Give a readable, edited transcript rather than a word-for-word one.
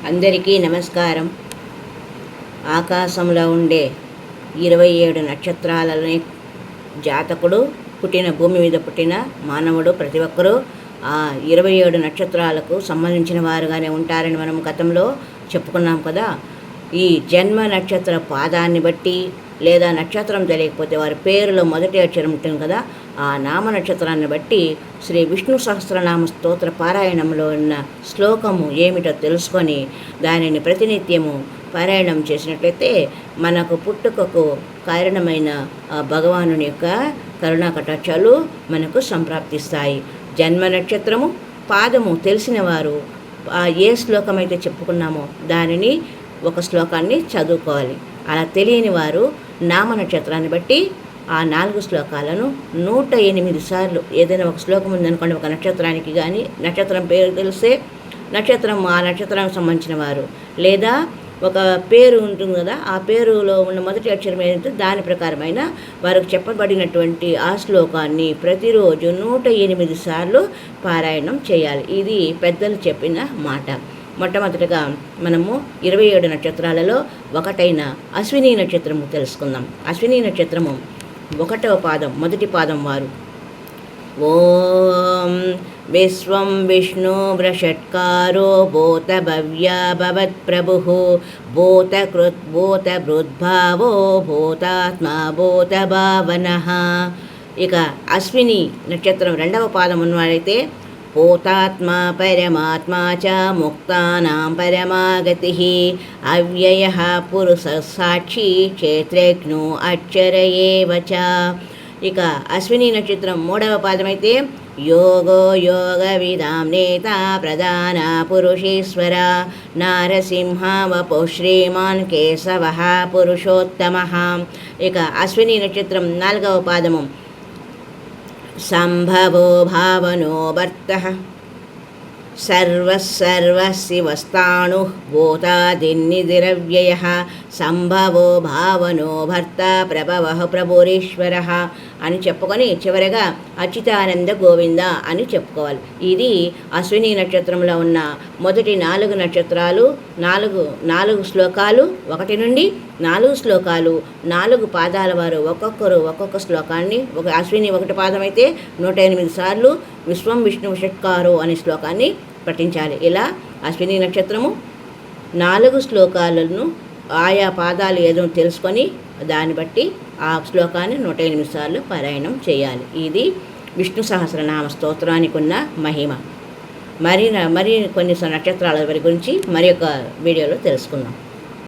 అందరికీ నమస్కారం. ఆకాశంలో ఉండే 27 నక్షత్రాలని జాతకుడు భూమి మీద పుట్టిన మానవుడు ప్రతి ఒక్కరూ ఆ 27 నక్షత్రాలకు సంబంధించిన వారుగానే ఉంటారని మనం గతంలో చెప్పుకున్నాం కదా. ఈ జన్మ నక్షత్ర పాదాన్ని బట్టి లేదా నక్షత్రం తెలియకపోతే వారి పేరులో మొదటి అక్షరం ఉంటుంది కదా, ఆ నామ నక్షత్రాన్ని బట్టి శ్రీ విష్ణు సహస్రనామ స్తోత్ర పారాయణంలో ఉన్న శ్లోకము ఏమిటో తెలుసుకొని దానిని ప్రతినిత్యము పారాయణం చేసినట్లయితే మనకు పుట్టుకకు కారణమైన భగవానుని యొక్క కరుణా కటాక్షాలు మనకు సంప్రాప్తిస్తాయి. జన్మ నక్షత్రము పాదము తెలిసిన వారు ఏ శ్లోకం అయితే చెప్పుకున్నామో దానిని ఒక శ్లోకాన్ని చదువుకోవాలి. అలా తెలియని వారు నామ నక్షత్రాన్ని బట్టి ఆ 4 శ్లోకాలను 108 సార్లు, ఏదైనా ఒక శ్లోకం ఉందనుకోండి, ఒక నక్షత్రానికి కానీ నక్షత్రం పేరు తెలిస్తే నక్షత్రం ఆ నక్షత్రానికి సంబంధించిన వారు, లేదా ఒక పేరు ఉంటుంది కదా, ఆ పేరులో ఉన్న మొదటి అక్షరం ఏదంటే దాని ప్రకారమైన వారికి చెప్పబడినటువంటి ఆ శ్లోకాన్ని ప్రతిరోజు 108 సార్లు పారాయణం చేయాలి. ఇది పెద్దలు చెప్పిన మాట. మొట్టమొదటిగా మనము 27 నక్షత్రాలలో ఒకటైన అశ్విని నక్షత్రము తెలుసుకుందాం. అశ్విని నక్షత్రము 1వ పాదం, మొదటి పాదం వారు ఓం విశ్వం విష్ణు వృషట్కారో భూత భవ్యా భవత్ ప్రభు భూత కృత్ భూత భృద్భావో భూతాత్మా భూత భావనః. ఇక అశ్విని నక్షత్రం 2వ పాదం ఉన్నవాడైతే భూతాత్మా పరమాత్మా చ ముక్తానాం పరమాగతిః అవ్యయః పురుషः సాక్షి క్షేత్రజ్ఞో అక్షర ఏవ చ. ఇక అశ్విని నక్షత్రం 3వ పాదమైతే యోగో యోగ విదాం నేత ప్రధాన పురుషేశ్వర నారసింహ వపు శ్రీమాన్ కేశవః పురుషోత్తమః. ఇక అశ్విని నక్షత్రం 4వ పాదము సంభవో భావనో భర్తః సర్వశివస్థాణుః భూతాదిన్నిధిరవ్యయః సంభవో భావనో భర్త ప్రభవః ప్రభురీశ్వరః అని చెప్పుకొని చివరగా అచ్యుతానంద గోవింద అని చెప్పుకోవాలి. ఇది అశ్విని నక్షత్రంలో ఉన్న మొదటి 4 నక్షత్రాలు, 4 శ్లోకాలు, 1 నుండి 4 శ్లోకాలు, 4 పాదాల వారు ఒక్కొక్కరు ఒక్కొక్క శ్లోకాన్ని, ఒక అశ్విని 1 పాదం అయితే 108 సార్లు విశ్వం విష్ణు షట్కారో అనే శ్లోకాన్ని పఠించాలి. ఇలా అశ్విని నక్షత్రము 4 శ్లోకాలను ఆయా పాదాలు ఏదో తెలుసుకొని దాన్ని బట్టి ఆ శ్లోకాన్ని 108 సార్లు పారాయణం చేయాలి. ఇది విష్ణు సహస్రనామ స్తోత్రానికి ఉన్న మహిమ. మరి కొన్ని నక్షత్రాల గురించి మరి ఒక వీడియోలో తెలుసుకుందాం.